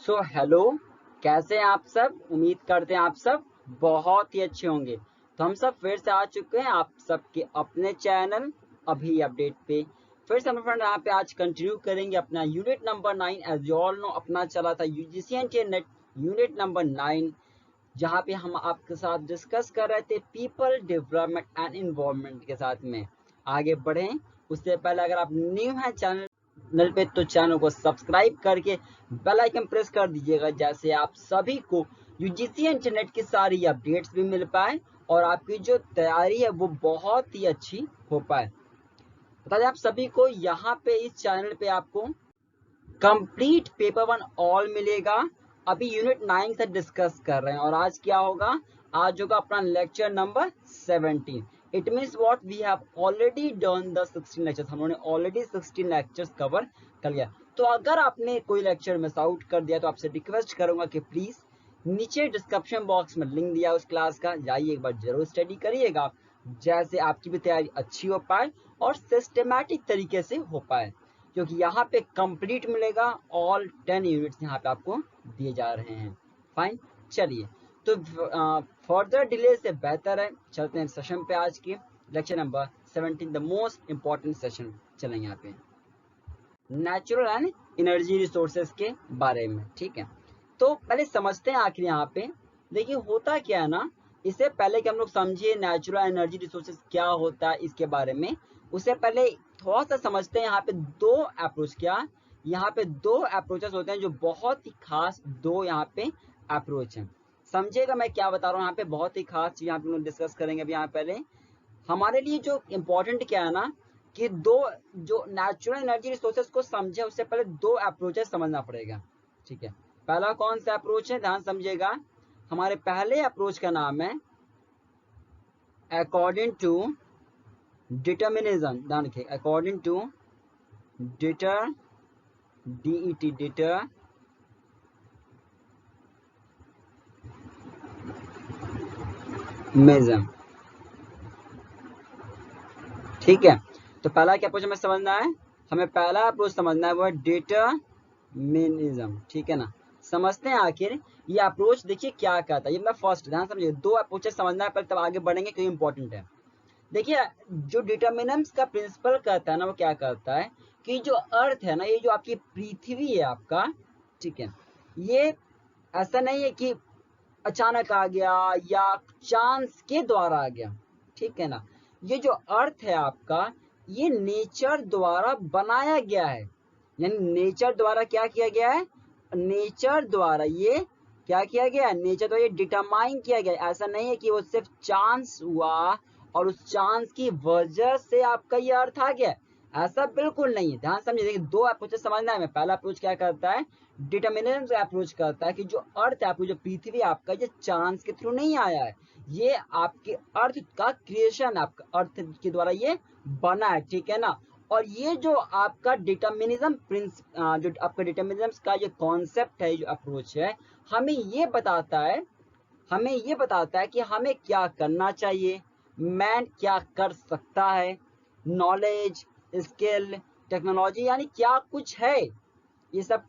So hello, कैसे हैं आप सब। उम्मीद करते हैं आप सब बहुत ही अच्छे होंगे। तो हम सब फिर से आ चुके हैं आप सबके अपने चैनल अभी अपडेट पे। फिर से हम फ्रेंड यहाँ पे आज कंटिन्यू करेंगे अपना unit number 9। As you all know अपना चला था UGC and NET unit number 9, जहाँ पे हम आपके साथ डिस्कस कर रहे थे पीपल डेवलपमेंट एंड इन्वायरमेंट के साथ में आगे बढ़े। उससे पहले अगर आप न्यू हैं चैनल पे तो चैनल को सब्सक्राइब करके बेल आइकन प्रेस कर दीजिएगा, जैसे आप सभी को यूजीसी इंटरनेट की सारी अपडेट्स भी मिल पाए और आपकी जो तैयारी है वो बहुत ही अच्छी हो पाए। बता दें आप सभी को यहाँ पे इस चैनल पे आपको कंप्लीट पेपर 1 ऑल मिलेगा। अभी यूनिट 9 से डिस्कस कर रहे हैं और आज क्या होगा, आज होगा अपना lecture number 17। It means what we have already done the 16 lectures. हम लोगों ने ऑलरेडी 16 लेक्चर्स कवर कर लिया। तो अगर आपने कोई लेक्चर मिस आउट कर दिया तो आपसे रिक्वेस्ट करूंगा कि प्लीज नीचे डिस्क्रिप्शन बॉक्स में लिंक दिया उस क्लास का, जाइए एक बार जरूर स्टडी करिएगा, जैसे आपकी भी तैयारी अच्छी हो पाए और सिस्टमैटिक तरीके से हो पाए, क्योंकि यहाँ पे कंप्लीट मिलेगा। ऑल 10 यूनिट्स यहाँ पे आपको दिए जा रहे हैं। फाइन, चलिए तो फर्दर डिले से बेहतर है चलते हैं सेशन पे। आज के lecture number 17 the most important session चलेंगे यहाँ पे नेचुरल एंड एनर्जी रिसोर्सेज के बारे में। ठीक है, तो पहले समझते हैं आखिर यहाँ पे। देखिए होता क्या है ना, इससे पहले कि हम लोग समझिए नेचुरल एनर्जी रिसोर्सेज क्या होता है इसके बारे में, उससे पहले थोड़ा सा समझते हैं यहाँ पे दो अप्रोच। क्या यहाँ पे दो अप्रोचेस होते हैं जो बहुत ही खास दो यहाँ पे अप्रोच हैं। समझिएगा मैं क्या बता रहा हूँ यहाँ पे, बहुत ही खास चीज यहाँ पे हम डिस्कस करेंगे। अभी यहाँ पहले हमारे लिए जो इम्पोर्टेंट क्या है ना कि दो जो नेचुरल एनर्जी रिसोर्सेज को समझे उससे पहले दो अप्रोचेस समझना पड़ेगा। ठीक है, पहला कौन सा अप्रोच है, ध्यान समझिएगा। हमारे पहले अप्रोच का नाम है अकॉर्डिंग टू डिटर्मिनिज्म। ध्यान रखिए, अकॉर्डिंग टू डिटरमिनिज्म। ठीक है, तो पहला क्या अप्रोच हमें समझना है, हमें पहला अप्रोच समझना है वो है डिटरमिनिज्म। ठीक है ना, समझते हैं आखिर ये अप्रोच। देखिए क्या कहता है, ये मतलब फर्स्ट ध्यान समझिए, दो अप्रोचेस समझना है पर तब आगे बढ़ेंगे क्यों इंपॉर्टेंट है। देखिए जो डिटर्मिनेंट्स का प्रिंसिपल कहता है ना, वो क्या कहता है कि जो अर्थ है ना, ये जो आपकी पृथ्वी है आपका, ठीक है, ये ऐसा नहीं है कि अचानक आ गया या चांस के द्वारा आ गया। ठीक है ना, ये जो अर्थ है आपका, ये नेचर द्वारा बनाया गया है। यानी नेचर द्वारा क्या किया गया है, नेचर द्वारा ये क्या किया गया है, नेचर द्वारा ये डिटरमाइन किया गया है। ऐसा नहीं है कि वो सिर्फ चांस हुआ और उस चांस की वजह से आपका ये अर्थ आ गया, ऐसा बिल्कुल नहीं है। ध्यान समझिए, देखिए दो अप्रोच समझना है। पहला अप्रोच क्या करता है, डिटर्मिनेंट अप्रोच करता है कि जो अर्थ है आपकी, जो पृथ्वी आपका, ये चांस के थ्रू नहीं आया है, ये आपके अर्थ का क्रिएशन, आपका अर्थ के द्वारा ये बना है। ठीक है ना, और ये जो आपका डिटर्मिनिज्म प्रिंस जो आपका डिटर्मिनिज्म का ये कॉन्सेप्ट है, जो अप्रोच है, हमें ये बताता है, हमें ये बताता है कि हमें क्या करना चाहिए, मैन क्या कर सकता है, नॉलेज, स्किल, टेक्नोलॉजी, यानी क्या कुछ है, ये सब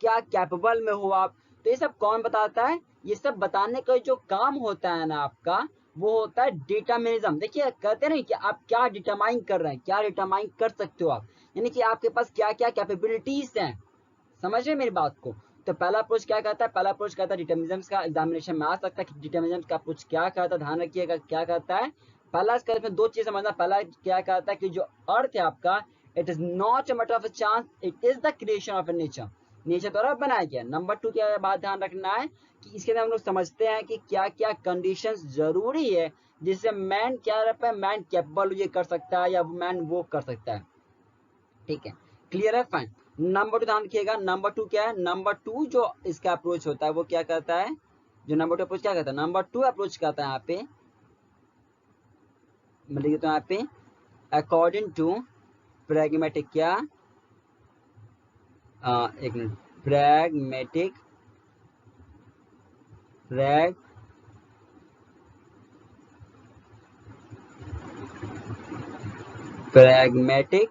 क्या कैपेबल में हो आप। तो ये सब कौन बताता है, ये सब बताने का जो काम होता है ना आपका, वो होता है डिटर्मिनिज्म। देखिए कहते नहीं कि आप क्या डिटरमाइन कर रहे हैं, क्या डिटरमाइन कर सकते हो आप, यानी कि आपके पास क्या क्या कैपेबिलिटीज हैं। समझ रहे मेरी बात को। तो पहला अप्रोच क्या कहता है, पहला अप्रोच कहता है डिटर्मिनिज्म का, एग्जामिनेशन में आ सकता है कि डिटर्मिनिज्म का अप्रोच क्या कहता है। ध्यान रखिएगा क्या कहता है। पहला इसका इसमें दो चीज समझना। पहला क्या कहता है कि जो अर्थ है आपका, it is not a matter of chance, it is the creation of nature, nature द्वारा बनाया गया। नंबर 2 क्या बात ध्यान रखना है कि इसके अंदर हम लोग समझते हैं कि क्या क्या कंडीशंस जरूरी है जिससे मैन क्या रहता है, मैन कैपेबल ये कर सकता है या मैन वो कर सकता है। ठीक है, क्लियर है, फाइन। नंबर 2 ध्यान रखिएगा, नंबर 2 क्या है, नंबर 2 जो इसका अप्रोच होता है वो क्या कहता है, जो नंबर 2 अप्रोच क्या कहता है, नंबर 2 अप्रोच कहता है यहाँ पे, मैं लिख देता हूँ यहाँ पे, अकॉर्डिंग टू प्रैग्मेटिक, क्या एक मिनट, प्रैग्मेटिक, प्रैग्मेटिक,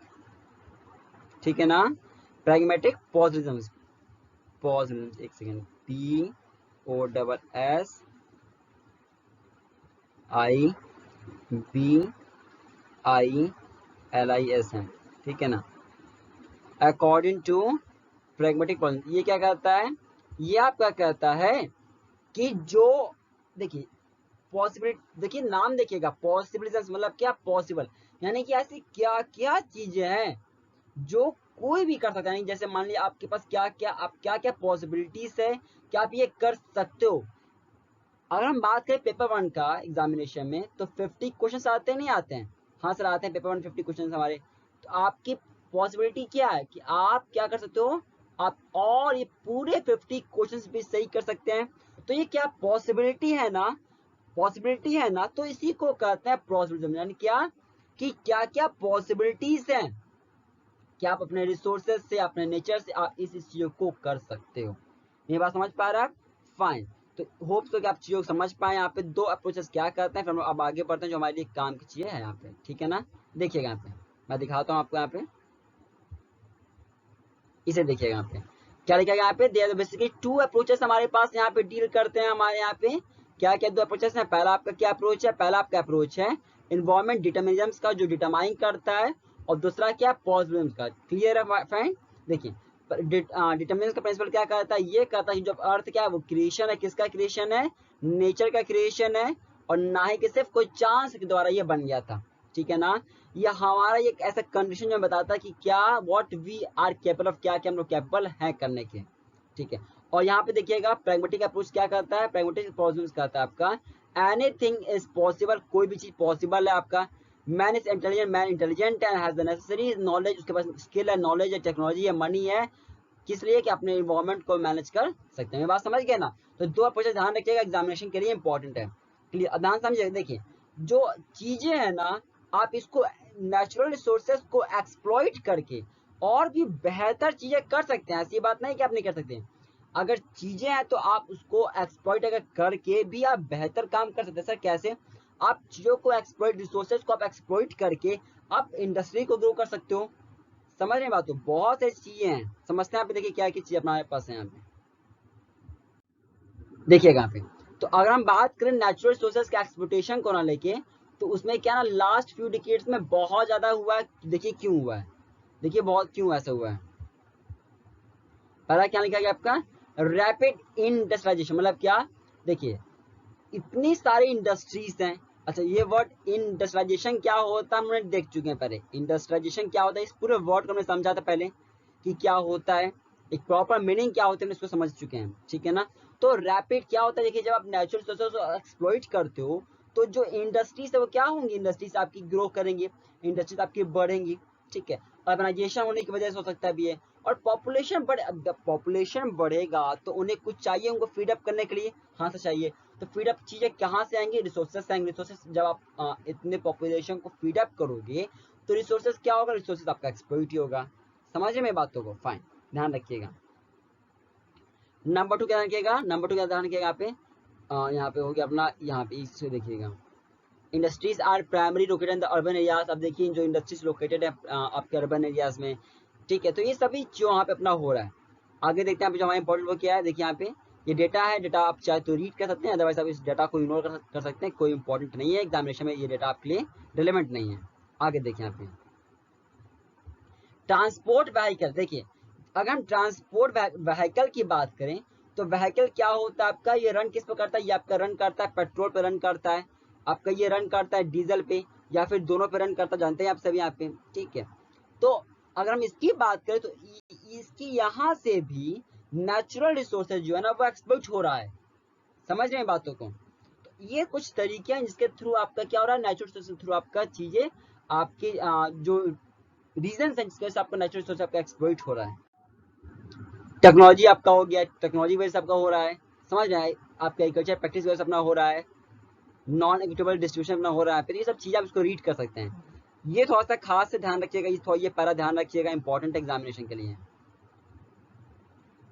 ठीक है ना, प्रैग्मेटिक पॉजिटिविज्म, पॉजिटिव, एक सेकेंड, POSSIBILISM, ठीक है ना। अकॉर्डिंग टू प्रैग्मेटिक पॉजिटिव, ये क्या कहता है, ये आपका कहता है कि जो, देखिए पॉसिबिलिटी, देखिए नाम देखिएगा, पॉसिबिलिटीज मतलब क्या, पॉसिबल, यानी कि ऐसी क्या क्या चीजें हैं जो कोई भी कर सकता है। जैसे मान लिया आपके पास क्या क्या, आप क्या क्या पॉसिबिलिटीज है कि आप ये कर सकते हो। अगर हम बात करें पेपर 1 का एग्जामिनेशन में, तो 50 क्वेश्चन आते हैं, नहीं आते हैं? हाँ सर आते हैं, पेपर 1 50 क्वेश्चन हमारे। तो आपकी पॉसिबिलिटी क्या है कि आप क्या कर सकते हो, आप और ये पूरे 50 क्वेश्चन भी सही कर सकते हैं। तो ये क्या पॉसिबिलिटी है ना, पॉसिबिलिटी है ना, तो इसी को कहते हैं प्रोबेबिलिज्म। यानी क्या कि क्या क्या पॉसिबिलिटीज हैं कि आप अपने रिसोर्सेज से, अपने नेचर से आप इस चीजों को कर सकते हो। ये बात समझ पा रहे हैं आप? फाइन। तो होप सो कि आप चीजों को समझ पाए। यहाँ पे 2 अप्रोचेस क्या करते हैं, फिर हम अब आगे बढ़ते हैं जो हमारे लिए काम की चीजें है यहाँ पे, ठीक है ना। देखिएगा यहाँ पे मैं दिखाता हूँ आपको, यहाँ पे इसे देखिएगा यहाँ पे क्या लिखा गया, यहाँ पे देयर बेसिकली 2 अप्रोचेस हमारे पास यहाँ पे डील करते हैं। हमारे यहाँ पे क्या क्या 2 अप्रोचेस हैं। पहला आपका क्या अप्रोच है, पहला आपका अप्रोच है इन्वायरमेंट डिटर्मिनिज्म का, जो डिटरमाइन करता है, और दूसरा क्या, पॉजिटिविज्म का। क्लियर है फ्रेंड? देखिए डिटर्मिनेंट का प्रिंसिपल क्या कहता है, ये कहता है कि जब अर्थ क्या है, वो क्रिएशन है, किसका क्रिएशन है, नेचर का क्रिएशन है, और ना ही कि सिर्फ कोई चांस के द्वारा ये बन गया था, ठीक है ना। ये हमारा एक ऐसा कंडीशन जो बताता है कि क्या what we are capable of, क्या क्या हम लोग केपेबल हैं करने के, ठीक है। और यहाँ पे देखिएगा प्रैग्मेटिक अप्रोच क्या करता है, प्रैग्मेटिक पॉजिटिव कहता है आपका एनीथिंग इज पॉसिबल, कोई भी चीज पॉसिबल है आपका। Man is intelligent, man intelligent and has the necessary knowledge, उसके पास स्किल है, नॉलेज है, टेक्नोलॉजी है, मनी है, किस लिए कि अपने इन्वायरमेंट को मैनेज कर सकते हैं। ये बात समझ गए ना। तो 2 अप्रोच ध्यान रखिएगा, एग्जामिनेशन के लिए इंपॉर्टेंट है। क्लियर, ध्यान समझिए। देखिए जो चीजें है ना, आप इसको नेचुरल रिसोर्सेज को एक्सप्लॉइट करके और भी बेहतर चीजें कर सकते हैं। ऐसी बात नहीं कि आप नहीं कर सकते। अगर चीजें हैं तो आप उसको एक्सप्लॉइट अगर करके भी आप बेहतर काम कर सकते हैं। सर कैसे? आप चीजों को एक्सप्लॉइट, रिसोर्सेज को आप एक्सप्लॉइट करके आप इंडस्ट्री को ग्रो कर सकते हो। समझ रहे बात? तो बहुत सारी चीजें हैं, समझते हैं। यहाँ पे देखिए क्या क्या चीज अपने पास है। यहाँ पे देखिएगा यहाँ पे, तो अगर हम बात करें नेचुरल रिसोर्सेज के एक्सप्लोटेशन को ना लेके, तो उसमें क्या ना लास्ट फ्यू डिकेड्स में बहुत ज्यादा हुआ है। देखिए क्यों हुआ है, देखिए बहुत क्यों ऐसा हुआ है। पहला क्या लिखा गया आपका, रैपिड इंडस्ट्रियलाइजेशन, मतलब क्या, देखिए इतनी सारी इंडस्ट्रीज हैं। अच्छा ये वर्ड इंडस्ट्रियलाइजेशन क्या होता है हमने देख चुके हैं पहले। इंडस्ट्रियलाइजेशन क्या होता है, इस पूरे वर्ड को हमने समझा था पहले कि क्या होता है, एक प्रॉपर मीनिंग क्या होता है, इसको समझ चुके हैं, ठीक है ना। तो रैपिड क्या होता है, देखिए जब आप नेचुरल रिसोर्सेज को एक्सप्लॉइट करते हो, तो जो इंडस्ट्रीज है वो क्या होंगी, इंडस्ट्रीज आपकी ग्रो करेंगी, इंडस्ट्रीज आपकी बढ़ेंगी, ठीक है। अर्बनाइजेशन होने की वजह से हो सकता है भी है। और पॉपुलेशन पॉपुलेशन बढ़ेगा तो उन्हें कुछ चाहिए, उनको फीड अप करने के लिए, हाँ से चाहिए। तो फीड अप चीजें कहाँ से आएंगी, रिसोर्सेज से आएंगे। रिसोर्सेज जब आप इतने पॉपुलेशन को फीड अप करोगे तो रिसोर्सेज क्या होगा, रिसोर्सेज आपका एक्सप्लॉइट ही होगा। समझ रहे मेरी बातों को? फाइन, ध्यान रखिएगा। नंबर 2 क्या ध्यान रखिएगा, नंबर 2 क्या ध्यान रखिएगा, यहाँ पे हो गया अपना, यहाँ पे इससे देखिएगा industries are primary located in the urban areas. अब देखिए जो इंडस्ट्रीज लोकेटेड है आपके अर्बन एरियाज में, ठीक है, तो ये सभी जो यहाँ पे अपना हो रहा है। आगे देखते हैं जो हमारा इंपॉर्टेंट वो क्या है। देखिए यहाँ पे ये डेटा है, डेटा आप चाहे तो रीड कर सकते हैं, अदरवाइज आप इस डेटा को इग्नोर कर सकते हैं, कोई इंपॉर्टेंट नहीं है एग्जामिनेशन में, ये डेटा आपके लिए रिलेवेंट नहीं है। आगे देखिए यहाँ पे ट्रांसपोर्ट व्हीकल। देखिए अगर हम ट्रांसपोर्ट व्हीकल की बात करें तो व्हीकल क्या होता है आपका, ये रन किस पे करता है, ये आपका रन करता है पेट्रोल पे रन करता है, आपका ये रन करता है डीजल पे, या फिर दोनों पे रन करता, जानते हैं आप सभी यहाँ पे, ठीक है। तो अगर हम इसकी बात करें तो इसकी यहाँ से भी नेचुरल रिसोर्सेज जो है ना वो एक्सप्लॉइट हो रहा है। समझ रहे हैं बातों को? तो ये कुछ तरीके हैं जिसके थ्रू आपका क्या हो रहा है, नेचुरल रिसोर्सेज के थ्रू आपका चीजें आपके जो रीजन है जिसकी वजह से आपका नेचुरल रिसोर्स आपका एक्सप्लॉइट हो रहा है। टेक्नोलॉजी आपका हो गया, टेक्नोलॉजी वजह से आपका हो रहा है, समझ रहे हैं, आपका एग्रीकल्चर प्रैक्टिस वजह से अपना हो रहा है, नॉन इक्विटेबल डिस्ट्रीब्यूशन अपना हो रहा है। फिर ये सब चीजें आप इसको रीड कर सकते हैं। ये थोड़ा सा खास से ध्यान रखिएगा, ये थोड़ा ये पैरा ध्यान रखिएगा, इंपॉर्टेंट एग्जामिनेशन के लिए।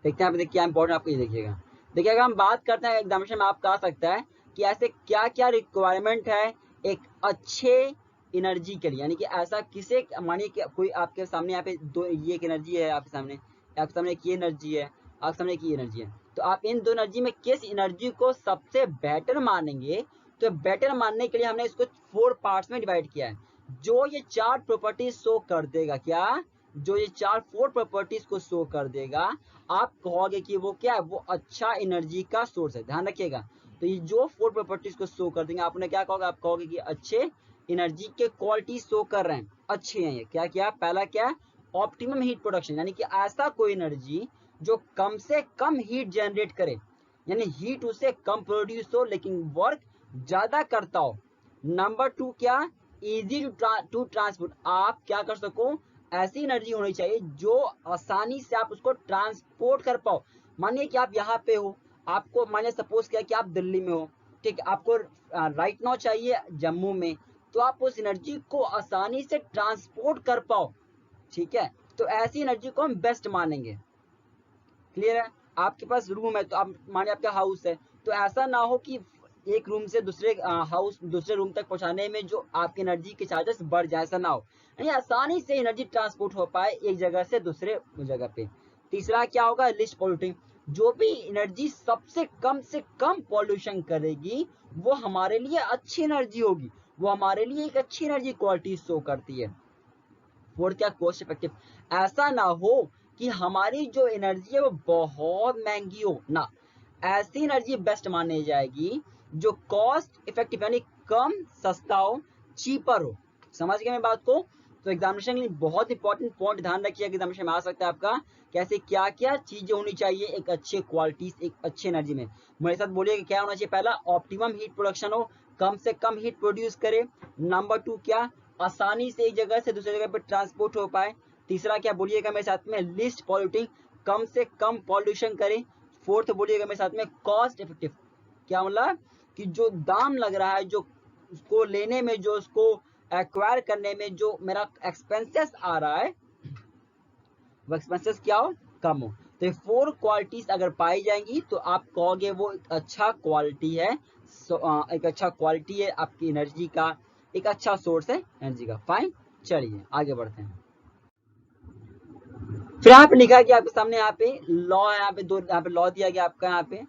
देखते हैं आप क्या इंपॉर्टेंट आपको ये देखिएगा। देखिए अगर हम बात करते हैं एग्जामिनेशन में, आप कह सकता है कि ऐसे क्या क्या रिक्वायरमेंट है एक अच्छे एनर्जी के लिए, यानी कि ऐसा किसे, मानिए कि कोई आपके सामने यहाँ पे दो, ये एक एनर्जी है आपके सामने एक ये एनर्जी है, आपके सामने की एनर्जी है। तो आप इन दो एनर्जी में किस एनर्जी को सबसे बेटर मानेंगे, तो बेटर मानने के लिए हमने इसको 4 पार्ट्स में डिवाइड किया है। जो ये 4 प्रॉपर्टीज शो कर देगा, क्या, जो ये 4 प्रॉपर्टीज को शो कर देगा, आप कहोगे कि वो क्या है, वो अच्छा एनर्जी का सोर्स है। ध्यान रखिएगा, तो ये जो 4 प्रॉपर्टीज को शो कर देंगे, आपने क्या कहोगे, आप कहोगे कि अच्छे एनर्जी के क्वालिटी शो कर रहे हैं, अच्छे हैं ये। क्या क्या, पहला क्या, ऑप्टिमम हीट प्रोडक्शन, यानी कि ऐसा कोई एनर्जी जो कम से कम हीट जनरेट करे, यानी हीट उसे कम प्रोड्यूस हो लेकिन वर्क ज्यादा करता हो। नंबर 2 क्या, इजी टू ट्रांसपोर्ट, आप क्या कर सको, ऐसी एनर्जी होनी चाहिए जो आसानी से आप उसको ट्रांसपोर्ट कर पाओ। मानिए कि आप यहाँ पे हो, आपको मानिए सपोज किया कि आप दिल्ली में हो, ठीक है, आपको राइट नाउ चाहिए जम्मू में, तो आप उस एनर्जी को आसानी से ट्रांसपोर्ट कर पाओ, ठीक है, तो ऐसी एनर्जी को हम बेस्ट मानेंगे। क्लियर है, आपके पास रूम है, तो आप मानिए आपका हाउस है, तो ऐसा ना हो कि एक रूम से दूसरे हाउस दूसरे रूम तक पहुंचाने में जो आपकी एनर्जी के चार्जेस बढ़ जाए, ऐसा ना हो, यानी आसानी से एनर्जी ट्रांसपोर्ट हो पाए एक जगह से दूसरे जगह पे। तीसरा क्या होगा, लिस्ट पॉल्यूटिंग, जो भी एनर्जी सबसे कम पॉल्यूशन करेगी वो हमारे लिए अच्छी एनर्जी होगी, वो हमारे लिए एक अच्छी एनर्जी क्वालिटी शो करती है। फोर्थ क्या, कॉस्ट इफेक्टिव, ऐसा ना हो कि हमारी जो एनर्जी है वो बहुत महंगी हो ना, ऐसी एनर्जी बेस्ट मानी जाएगी जो कॉस्ट इफेक्टिव यानी कम सस्ता हो, चीपर हो। समझ गए मैं बात को। तो एग्जामिनेशन के लिए बहुत इंपॉर्टेंट पॉइंट ध्यान रखिए, एग्जामिनेशन में आ सकता है आपका, कैसे क्या क्या चीजें होनी चाहिए एक अच्छे क्वालिटी, एक अच्छे एनर्जी में। मेरे साथ बोलिए कि क्या होना चाहिए, पहला ऑप्टिमम हीट प्रोडक्शन हो, कम से कम हीट प्रोड्यूस करे। नंबर 2 क्या, आसानी से एक जगह से दूसरी जगह पे ट्रांसपोर्ट हो पाए। तीसरा क्या बोलिएगा मेरे साथ में, लिस्ट पॉल्यूटिंग, कम से कम पॉल्यूशन करे। फोर्थ बोलिएगा मेरे साथ में, कॉस्ट इफेक्टिव, क्या मतलब कि जो दाम लग रहा है, जो उसको लेने में, जो उसको एक्वायर करने में जो मेरा एक्सपेंसेस आ रहा है, वो एक्सपेंसेस क्या हो, कम हो। तो ये 4 क्वालिटीज अगर पाई जाएंगी तो आप कहोगे वो एक अच्छा क्वालिटी है, एक अच्छा क्वालिटी है आपकी एनर्जी का, एक अच्छा सोर्स है एनर्जी का। फाइन, चलिए आगे बढ़ते हैं। फिर यहाँ पे लिखा है कि आपके सामने यहाँ पे लॉ है, यहाँ पे दो, यहाँ पे लॉ दिया गया आपका, यहाँ पे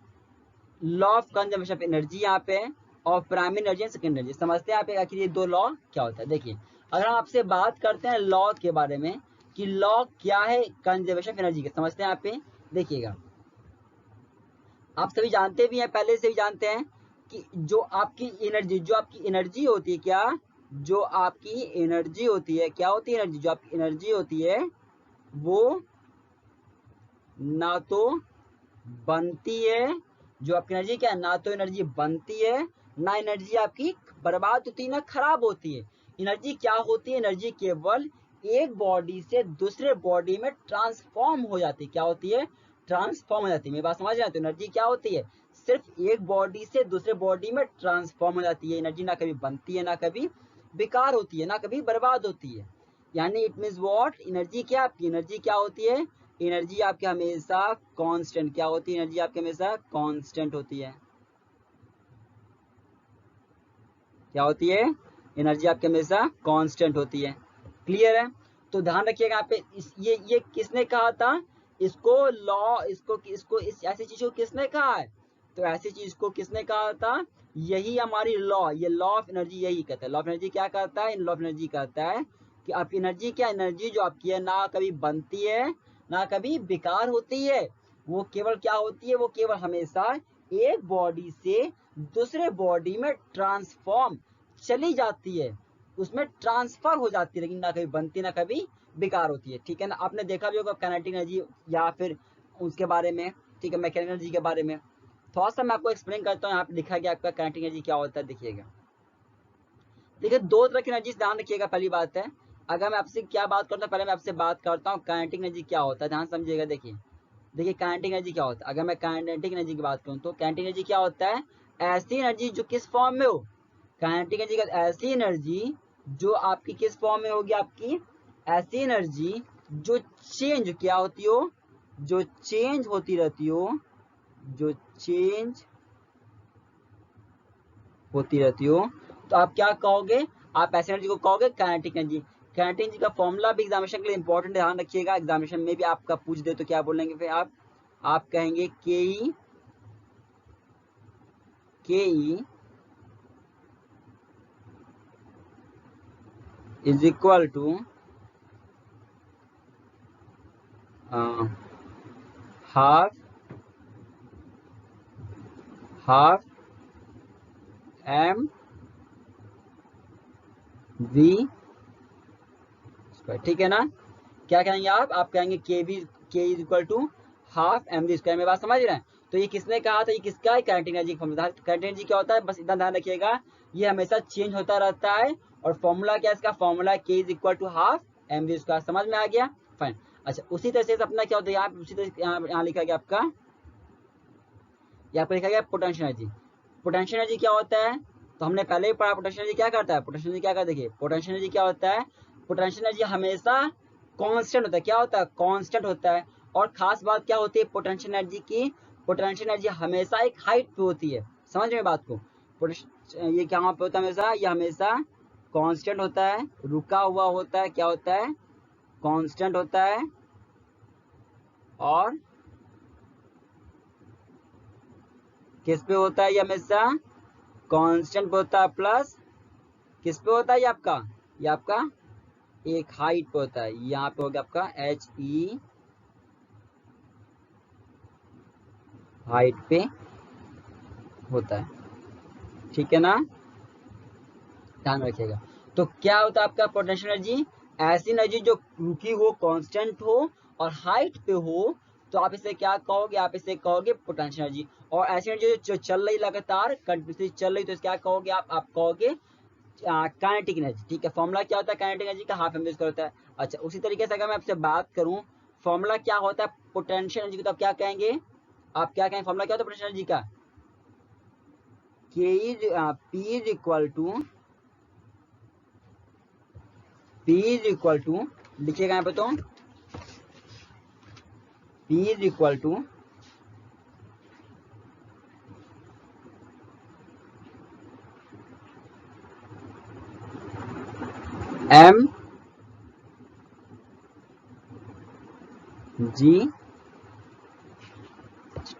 law of conservation of energy यहाँ पे है, और primary energy and secondary energy. समझते हैं यहाँ पे आखिर ये दो लॉ क्या होता है। देखिए, अगर हम आपसे बात करते हैं लॉ के बारे में कि लॉ क्या है कंजर्वेशन ऑफ एनर्जी के, समझते हैं यहाँ पे। देखिएगा, आप सभी जानते भी हैं, पहले से भी जानते हैं कि जो आपकी एनर्जी होती है, क्या, जो आपकी एनर्जी होती है, क्या होती है एनर्जी, जो आपकी एनर्जी होती है वो ना तो बनती है, जो आपकी एनर्जी क्या है, ना तो एनर्जी बनती है, ना एनर्जी आपकी बर्बाद होती है, ना खराब होती है। एनर्जी क्या होती है, एनर्जी केवल एक बॉडी से दूसरे बॉडी में ट्रांसफॉर्म हो जाती है। क्या होती है, ट्रांसफॉर्म हो जाती है। मेरी बात समझ रहे हैं, तो एनर्जी क्या होती है, सिर्फ एक बॉडी से दूसरे बॉडी में ट्रांसफॉर्म हो जाती है। एनर्जी ना कभी बनती है, ना कभी बेकार होती है, ना कभी बर्बाद होती है। यानी इट मीन्स व्हाट, एनर्जी क्या, आपकी एनर्जी क्या होती है, एनर्जी आपकी हमेशा कांस्टेंट, क्या होती है, एनर्जी आपकी हमेशा कांस्टेंट होती है। क्या होती है, एनर्जी आपकी हमेशा कांस्टेंट होती है। क्लियर है, तो ध्यान रखिएगा यहाँ पे ये किसने कहा था, इसको लॉ, इसको इस ऐसी चीज को किसने कहा है, तो ऐसी चीज को किसने कहा था, यही हमारी लॉ, ये लॉ ऑफ एनर्जी यही कहता है। लॉ ऑफ एनर्जी क्या कहता है, लॉ ऑफ एनर्जी कहता है कि आपकी एनर्जी क्या, एनर्जी जो आपकी है ना कभी बनती है ना कभी बेकार होती है, वो केवल क्या होती है, वो केवल हमेशा एक बॉडी से दूसरे बॉडी में ट्रांसफॉर्म चली जाती है, उसमें ट्रांसफर हो जाती है, लेकिन ना कभी बनती ना कभी बेकार होती है। ठीक है ना, आपने देखा भी होगा काइनेटिक एनर्जी या फिर उसके बारे में, ठीक है, मैकेनिकल एनर्जी के बारे में थोड़ा सा मैं आपको एक्सप्लेन करता हूँ। यहाँ पे लिखा गया आपका काइनेटिक एनर्जी क्या होता है। देखिएगा, देखिए दो तरह की एनर्जी ध्यान रखिएगा। पहली बात है, अगर मैं आपसे क्या बात करता हूँ, पहले मैं आपसे बात करता हूँ काइनेटिक एनर्जी क्या होता है, ध्यान समझिएगा। देखिए काइनेटिक एनर्जी क्या होता है, अगर मैं काइनेटिक एनर्जी की बात करूँ तो काइनेटिक एनर्जी क्या होता है, ऐसी एनर्जी जो किस फॉर्म में हो, काइनेटिक एनर्जी का ऐसी एनर्जी जो आपकी किस फॉर्म में होगी, आपकी ऐसी एनर्जी जो चेंज क्या होती हो, जो चेंज होती रहती हो, जो चेंज होती रहती हो, तो आप क्या कहोगे, आप ऐसी एनर्जी को कहोगे काइनेटिक एनर्जी। काइनेटिक एनर्जी का फॉर्मूला भी एग्जामिनेशन के लिए इंपॉर्टेंट, ध्यान रखिएगा, एग्जामिनेशन में भी आपका पूछ दे तो क्या बोलेंगे फिर आप कहेंगे के E is equal to half M V square, ठीक है ना। क्या कहेंगे आप कहेंगे K is equal to half M V square. मेरी बात समझ रहे हैं। तो ये किसने कहा था, ये किसका है, काइनेटिक एनर्जी का फॉर्मूला। काइनेटिक एनर्जी क्या होता है, बस इतना ध्यान रखिएगा, ये हमेशा चेंज होता रहता है। और फॉर्मूला क्या है इसका, formula K is equal to half M V square. समझ में आ गया, फाइन। अच्छा, उसी तरह से अपना क्या होता है, यहाँ उसी तरह यहाँ लिखा गया आपका, यहाँ पर लिखा गया पोटेंशियल एनर्जी। पोटेंशियल एनर्जी क्या होता है, तो हमने पहले ही पढ़ा पोटेंशियल एनर्जी क्या करता है। पोटेंशियल एनर्जी क्या करता है, देखिए पोटेंशियल एनर्जी क्या होता है, पोटेंशियल एनर्जी हमेशा कांस्टेंट होता है। क्या होता है, कांस्टेंट होता है। और खास बात क्या होती है पोटेंशियल एनर्जी की, पोटेंशियल एनर्जी हमेशा एक हाइट पे होती है। समझ में बात को, ये क्या पे होता है हमेशा, ये हमेशा कांस्टेंट होता है, रुका हुआ होता है। क्या होता है, कांस्टेंट होता है। और किस पे होता है, ये हमेशा कांस्टेंट पे होता है, प्लस किस पे होता है, ये आपका एक हाइट पे होता है। यहाँ पे हो गया आपका एच ई, हाइट पे होता है, ठीक है ना, ध्यान रखिएगा। तो क्या होता है आपका पोटेंशियल एनर्जी, ऐसी एनर्जी जो रुकी हो, कांस्टेंट हो और हाइट पे हो, तो आप इसे क्या कहोगे, आप इसे कहोगे पोटेंशियल एनर्जी। और ऐसी एनर्जी जो चल रही लगातार कंटिन्यूसली चल रही, तो इसे क्या कहोगे, आप कहोगे काइनेटिक एनर्जी, ठीक है। फॉर्मूला क्या होता है काइनेटिक एनर्जी का, हाफ एम वी स्क्वायर होता है। अच्छा, उसी तरीके से अगर मैं आपसे बात करूं, फॉर्मूला क्या होता है पोटेंशियल एनर्जी का, तो आप क्या कहेंगे, आप क्या कहेंगे, फॉर्मूला क्या होता है पोटेंशियल एनर्जी का, पी इज इक्वल टू लिखिएगा यहाँ पे, तो P is equal to M G,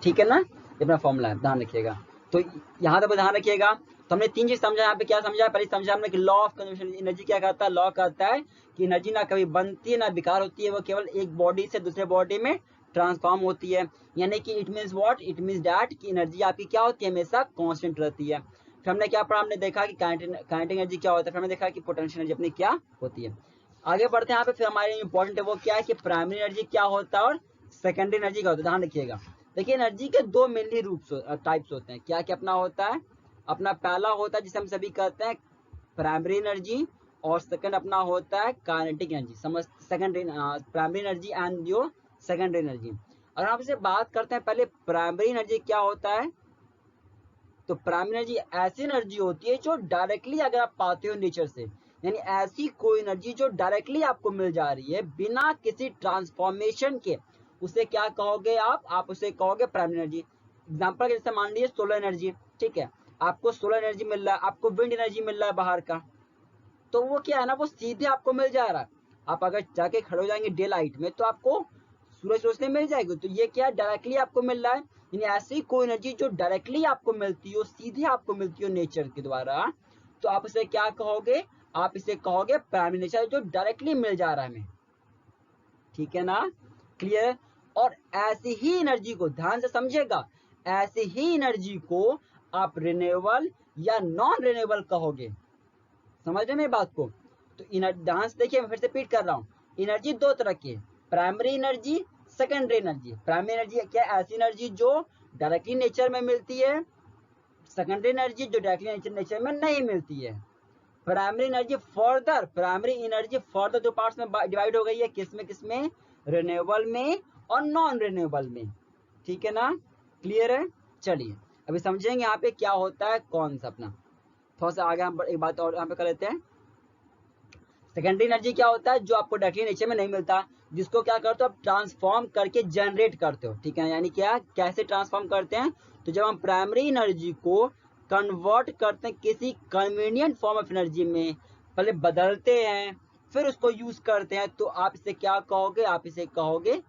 ठीक है ना, ये अपना फॉर्मूला है, ध्यान रखिएगा। तो यहाँ तक ध्यान रखिएगा। तो हमने तीन चीज समझा, यहाँ पे क्या समझा, पहले समझा हमने कि लॉ ऑफ कंजर्वेशन एनर्जी क्या कहता है, लॉ कहता है कि एनर्जी ना कभी बनती है ना बेकार होती है, वो केवल एक बॉडी से दूसरे बॉडी में ट्रांसफॉर्म होती है। यानी कि it means what, it means that कि एनर्जी आपकी क्या होती है, हमेशा कांस्टेंट रहती है। फिर हमने क्या पढ़ा, हमने देखा कि काइनेटिक एनर्जी क्या होता है, फिर हमने देखा कि पोटेंशियल एनर्जी अपनी क्या होती है। आगे बढ़ते हैं यहाँ पे, फिर हमारे इंपॉर्टेंट है वो क्या है कि प्राइमरी एनर्जी क्या होता है और सेकेंडरी एनर्जी क्या होता है। ध्यान रखिएगा, देखिए एनर्जी के दो मेनली टाइप्स होते हैं। क्या क्या अपना होता है, अपना पहला होता है जिसे हम सभी कहते हैं प्राइमरी एनर्जी, और सेकंड अपना होता है काइनेटिक एनर्जी। समझ, सेकेंडरी प्राइमरी एनर्जी एंड जो सेकेंडरी एनर्जी। अगर आप इसे बात करते हैं पहले प्राइमरी एनर्जी क्या होता है, तो प्राइमरी एनर्जी ऐसी एनर्जी होती है जो डायरेक्टली अगर आप पाते हो नेचर से, यानी ऐसी कोई एनर्जी जो डायरेक्टली आपको मिल जा रही है बिना किसी ट्रांसफॉर्मेशन के, उसे क्या कहोगे आप उसे कहोगे प्राइमरी एनर्जी। एग्जांपल जैसे मान लीजिए सोलर एनर्जी, ठीक है, आपको सोलर एनर्जी मिल रहा है, आपको विंड एनर्जी मिल रहा है बाहर का, तो वो क्या है ना, वो सीधे आपको मिल जा रहा है। आप अगर जाके खड़े हो जाएंगे डे लाइट में, तो आपको सूरज रोशनी मिल जाएगी, तो ये क्या डायरेक्टली आपको मिल रहा है। यानी ऐसी कोई एनर्जी जो डायरेक्टली आपको मिलती हो, सीधे आपको मिलती हो नेचर के द्वारा, तो आप इसे क्या कहोगे, आप इसे कहोगे प्राइमरी नेचर, जो डायरेक्टली मिल जा रहा है हमें, ठीक है ना, क्लियर। और ऐसी ही एनर्जी को ध्यान से समझेगा, ऐसी ही एनर्जी को आप रिन्यूएबल या नॉन रिन्यूएबल कहोगे। समझ रहे मेरी बात को। तो ध्यान से देखिए, मैं फिर से रिपीट कर रहा हूँ, एनर्जी दो तरह की है, primary energy, secondary energy. Primary energy क्या, ऐसी एनर्जी जो डायरेक्टली नेचर में मिलती है, सेकेंडरी एनर्जी जो डायरेक्टली नेचर में नहीं मिलती है। प्राइमरी एनर्जी फर्दर दो पार्ट्स में डिवाइड हो गई है, किसमें रिन्यूएबल में और नॉन रिन्यूएबल में, ठीक है ना, क्लियर है। चलिए अभी समझेंगे यहाँ पे क्या होता है, कौन सा अपना, थोड़ा सा आगे हम एक बात और यहाँ पे कर लेते हैं। सेकेंडरी एनर्जी क्या होता है, जो आपको डायरेक्टली नेचर में नहीं मिलता, जिसको क्या करते हो आप ट्रांसफॉर्म करके जनरेट करते हो, ठीक है। यानी क्या, कैसे ट्रांसफॉर्म करते हैं, तो जब हम प्राइमरी एनर्जी को कन्वर्ट करते हैं किसी कन्वीनियंट फॉर्म ऑफ एनर्जी में, पहले बदलते हैं फिर उसको यूज करते हैं, तो आप इसे क्या कहोगे, आप इसे कहोगे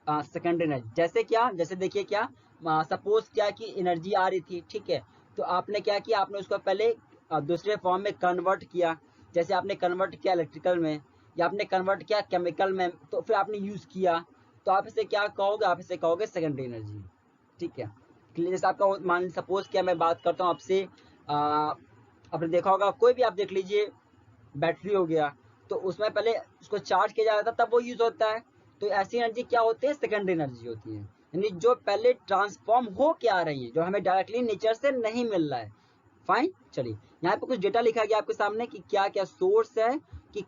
सेकेंडरी एनर्जी। जैसे क्या, जैसे देखिए क्या, सपोज क्या कि एनर्जी आ रही थी, ठीक है, तो आपने क्या किया, आपने उसको पहले दूसरे फॉर्म में कन्वर्ट किया। जैसे आपने कन्वर्ट किया इलेक्ट्रिकल में, या आपने कन्वर्ट किया केमिकल में, तो फिर आपने यूज किया, तो आप इसे क्या कहोगे, आप इसे कहोगे सेकेंडरी एनर्जी। ठीक है, जैसे आपका मान सपोज क्या मैं बात करता हूँ आपसे, आपने देखा होगा कोई भी आप देख लीजिए, बैटरी हो गया, तो उसमें पहले उसको चार्ज किया जाता है तब वो यूज होता है। तो ऐसी एनर्जी क्या होती है, सेकेंडरी एनर्जी होती है, यानी जो पहले ट्रांसफॉर्म हो के आ रही है, जो हमें डायरेक्टली नेचर से नहीं मिल रहा है। फाइन, चलिए यहाँ पे कुछ डेटा लिखा गया आपके सामने कि क्या क्या सोर्स है, कि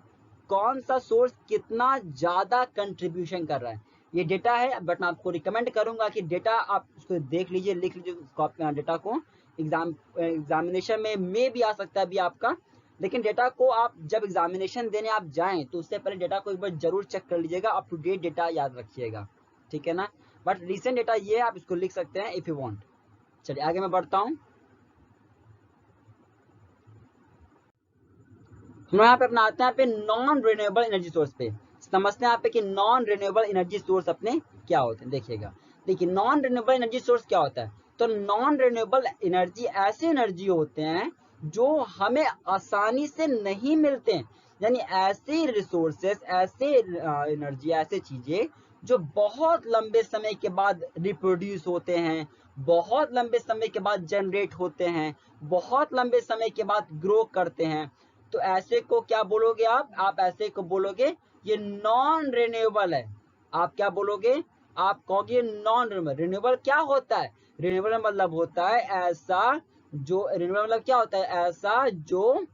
कौन सा सोर्स कितना ज्यादा कंट्रीब्यूशन कर रहा है। ये डेटा है, बट मैं आपको रिकमेंड करूंगा कि डेटा आप उसको देख लीजिए, लिख लीजिए डेटा को। एग्जामिनेशन में भी आ सकता है अभी आपका, लेकिन डेटा को आप जब एग्जामिनेशन देने आप जाएं तो उससे पहले डेटा को एक बार जरूर चेक कर लीजिएगा, अप टू डेट डेटा याद रखिएगा, ठीक है ना। बट रिसेंट डेटा ये आप इसको लिख सकते हैं इफ यू वांट। चलिए आगे मैं बढ़ता हूँ। हम यहाँ पे अपना आते हैं यहाँ पे नॉन रिन्यूएबल एनर्जी सोर्स पे, समझते हैं यहाँ पे कि नॉन रिन्यूएबल एनर्जी सोर्स अपने क्या होते हैं। देखिएगा, देखिए नॉन रिन्यूएबल एनर्जी सोर्स क्या होता है, तो नॉन रिन्यूएबल एनर्जी ऐसे एनर्जी होते हैं जो हमें आसानी से नहीं मिलते हैं, यानी ऐसे रिसोर्सेस, ऐसे एनर्जी, ऐसे चीजें जो बहुत लंबे समय के बाद रिप्रोड्यूस होते हैं, बहुत लंबे समय के बाद जनरेट होते हैं, बहुत लंबे समय के बाद ग्रो करते हैं। तो ऐसे को क्या बोलोगे आप ऐसे को बोलोगे ये नॉन रिन्यूएबल है। आप क्या बोलोगे, आप कहोगे नॉन रिन्यूएबल। रिन्यूएबल क्या होता है, रिन्यूएबल मतलब होता है ऐसा जो, रिन्यूएबल मतलब क्या होता है, ऐसा जो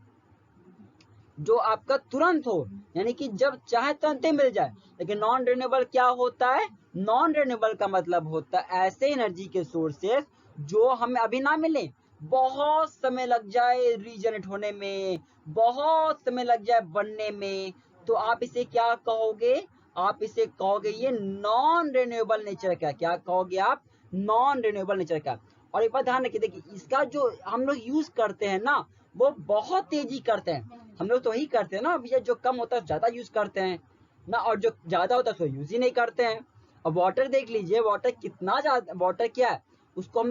जो आपका तुरंत हो, यानी कि जब चाहे तुरंत ही मिल जाए। लेकिन नॉन रिन्यूएबल क्या होता है, नॉन रिन्यूएबल का मतलब होता है ऐसे एनर्जी के सोर्सेस जो हमें अभी ना मिले, बहुत समय लग जाए रीजनरेट होने में, बहुत समय लग जाए बनने में, तो आप इसे क्या कहोगे, आप इसे कहोगे ये नॉन रिन्यूएबल नेचर का। क्या कहोगे आप, नॉन रिन्यूएबल नेचर का। और एक बात ध्यान रखिए, देखिए इसका जो हम लोग यूज करते हैं ना, वो बहुत तेजी करते हैं। हम लोग तो वही करते हैं ना भैया, जो कम होता है ज्यादा यूज करते हैं ना, और जो ज्यादा होता है उसको यूज ही नहीं करते हैं। अब वाटर देख लीजिए, वाटर कितना ज्यादा, वाटर क्या है, उसको हम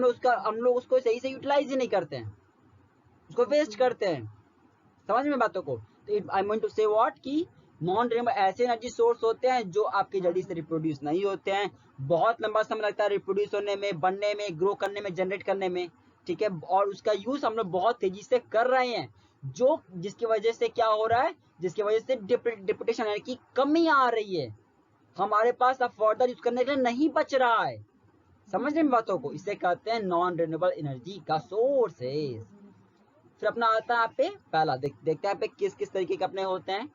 लोग उसको सही से यूटिलाइज ही नहीं करते हैं, उसको वेस्ट करते हैं। समझ में बातों को। तो आई मीन टू से व्हाट कि नॉन रिन्यूएबल ऐसे एनर्जी सोर्स होते हैं जो आपके जल्दी से रिप्रोड्यूस नहीं होते हैं, बहुत लंबा समय लगता है रिप्रोड्यूस होने में, बनने में, ग्रो करने में, जनरेट करने में, ठीक है। और उसका यूज हम लोग बहुत तेजी से कर रहे हैं, जो जिसकी वजह से क्या हो रहा है, जिसकी वजह से डिप्यूटेशन यानी कि कमी आ रही है, हमारे पास अब फर्दर यूज करने के लिए नहीं बच रहा है। समझ रहे हैं बातों को, इसे कहते हैं नॉन रिन्यूएबल एनर्जी का सोर्सेस। फिर अपना आता है यहाँ पे पहला, देखते हैं यहाँ पे किस किस तरीके के अपने होते हैं।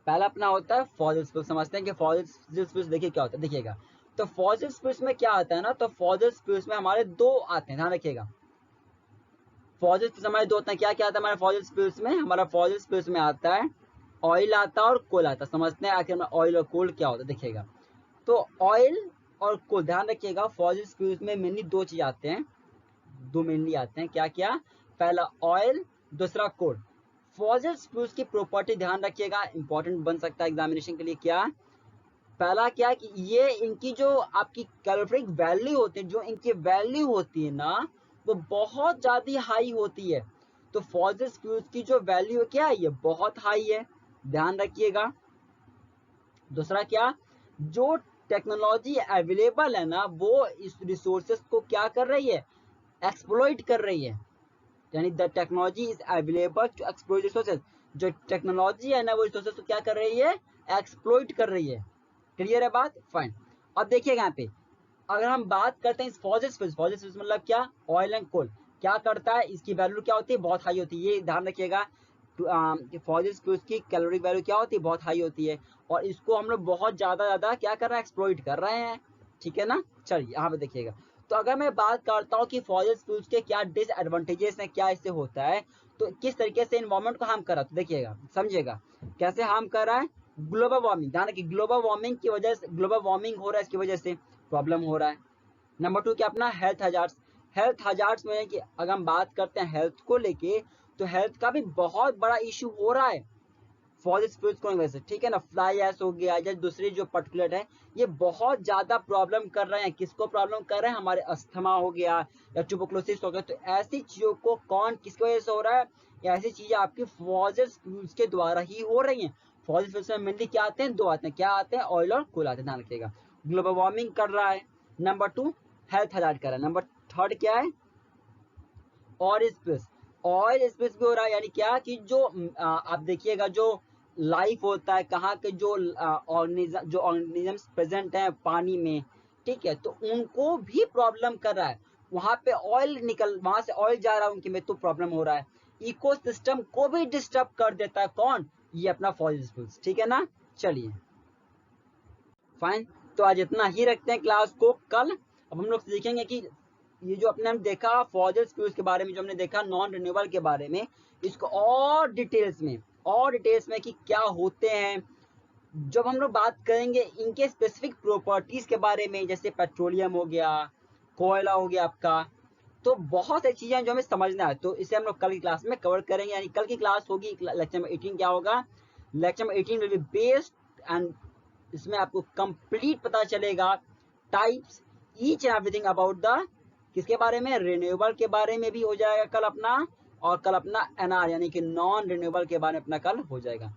पहला अपना होता है फॉसिल फ्यूल्स। समझते हैं कि फॉसिल फ्यूल्स देखिए क्या होता है, देखिएगा। तो फॉसिल फ्यूल्स में क्या आता है ना, तो फॉसिल फ्यूल्स में हमारे दो आते हैं, ध्यान रखिएगा। फॉसिल फ्यूल्स हमारे दो आते हैं, क्या क्या आता है हमारे फॉसिल फ्यूल्स में, हमारा फॉसिल फ्यूल्स में आता है ऑयल आता है और कोल आता है। समझते हैं आखिर में ऑयल और कोल क्या होता है, देखिएगा। तो ऑयल और कोल, ध्यान रखिएगा, फॉसिल फ्यूल्स में मेनली दो चीज आते हैं, दो मेनली आते हैं, क्या क्या, पहला ऑयल, दूसरा कोल। फॉसिल फ्यूल्स की प्रॉपर्टी ध्यान रखिएगा, इंपॉर्टेंट बन सकता है एग्जामिनेशन के लिए। क्या, पहला क्या कि ये इनकी जो आपकी कैलोरीफिक वैल्यू होती है, जो इनकी वैल्यू होती है ना, वो बहुत ज्यादा हाई होती है। तो फॉसिल फ्यूल्स की जो वैल्यू क्या है, ये बहुत हाई है, ध्यान रखिएगा। दूसरा क्या, जो टेक्नोलॉजी अवेलेबल है ना, वो इस रिसोर्सेस को क्या कर रही है, एक्सप्लॉइट कर रही है, यानी the technology is available to exploit resources. जो टेक्नोलॉजी है ना, वो रिसोर्सेज को क्या कर रही है, एक्सप्लॉइट कर रही है। क्लियर है बात, फाइन। अब देखिएगा यहाँ पे, अगर हम बात करते हैं इस फॉसिल फ्यूल्स मतलब क्या, ऑयल एंड कोल क्या करता है, इसकी वैल्यू क्या होती है, बहुत हाई होती है, ये ध्यान रखिएगा। फॉसिल फ्यूल्स की कैलोरी वैल्यू क्या होती है, बहुत हाई होती है, और इसको हम लोग बहुत ज्यादा क्या कर रहे हैं, एक्सप्लॉइट कर रहे हैं, ठीक है ना। चलिए यहाँ पे देखिएगा, तो अगर मैं बात करता हूँ कि फॉसिल फ्यूल्स के क्या डिसएडवांटेजेस हैं, क्या इससे होता है, तो किस तरीके से इन्वायरमेंट को हार्म कर रहा है, तो देखिएगा, समझिएगा कैसे हार्म कर रहा है। ग्लोबल वार्मिंग, ध्यान रखिए, ग्लोबल वार्मिंग की वजह से, ग्लोबल वार्मिंग हो रहा है, इसकी वजह से प्रॉब्लम हो रहा है। नंबर टू क्या अपना हेल्थ हजार्ड्स। हेल्थ हजार्ड्स में कि अगर हम बात करते हैं हेल्थ को लेके, तो हेल्थ का भी बहुत बड़ा इशू हो रहा है। फॉसिल फ्यूल्स को वैसे, ठीक है ना। फ्लाई ऐश हो गया या दूसरी जो पार्टिकुलेट है, ये बहुत ज्यादा प्रॉब्लम कर रहे हैं। किसको प्रॉब्लम कर रहे हैं? हमारे अस्थमा हो गया या ट्यूबरकुलोसिस हो गया। तो ऐसी चीजों को कौन किसकी वजह से हो रहा है? ऐसी चीजें आपकी फॉसिल फ्यूल्स के द्वारा ही हो रही हैं। फॉसिल फ्यूल्स में मेनली क्या आते हैं? दो आते हैं। क्या आते हैं? ऑयल और कोल आते हैं, ध्यान रखिएगा। ग्लोबल वार्मिंग कर रहा है, नंबर 2 हेल्थ हजार्ड कर रहा है, नंबर 3 क्या है? ऑयल स्पेस भी हो रहा है। यानी क्या कि जो आप देखिएगा जो लाइफ होता है, कहाँ के जो ऑर्गेनिजम्स प्रेजेंट हैं पानी में, ठीक है, तो उनको भी प्रॉब्लम कर रहा है। वहां पे ऑयल वहां से ऑयल जा रहा है उनके में, तो प्रॉब्लम हो रहा है। इकोसिस्टम को भी डिस्टर्ब कर देता है कौन? ये अपना फॉसिल फ्यूल्स, ठीक है ना। चलिए फाइन, तो आज इतना ही रखते हैं क्लास को। कल अब हम लोग सीखेंगे कि ये जो अपने हम देखा फॉसिल फ्यूल्स के बारे में, जो हमने देखा नॉन रिन्यूएबल के बारे में, इसको और डिटेल्स में कि क्या होते हैं। जब हम लोग बात करेंगे इनके स्पेसिफिक प्रॉपर्टीज के बारे में, जैसे पेट्रोलियम हो गया, कोयला हो गया आपका, तो बहुत सारी चीजें जो हमें समझना है, तो इसे हम लोग कल की क्लास में कवर करेंगे। यानी कल की क्लास होगी लेक्चर नंबर 18। क्या होगा? Lecture number 18 will be based and इसमें आपको कंप्लीट पता चलेगा types, each and everything about the किसके बारे में? रिन्यूएबल के बारे में भी हो जाएगा कल अपना, और कल अपना एनआर यानी कि नॉन रिन्यूएबल के बारे में अपना कल हो जाएगा।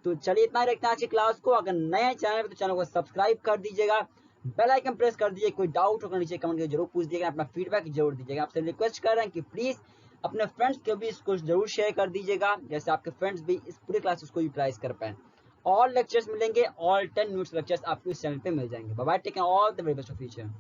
तो चलिए इतना ही रखते हैं आज की क्लास को। अगर नए चैनल पे तो चैनल को सब्सक्राइब कर दीजिएगा, बेल आइकन प्रेस कर दीजिए। कोई डाउट होगा नीचे कमेंट करके जरूर पूछ दीजिएगा, अपना फीडबैक जरूर दीजिएगा। आपसे रिक्वेस्ट कर रहे हैं कि प्लीज अपने फ्रेंड्स को भी इसको जरूर शेयर कर दीजिएगा, जैसे आपके फ्रेंड्स भी इस पूरी क्लासेस को यूटिलाइज कर पाए। ऑल लेक्चर्स मिलेंगे, ऑल 10 मिनट्स लेक्चर्स आपको इस चैनल पे मिल जाएंगे। Bye bye, take care, all the very best of future.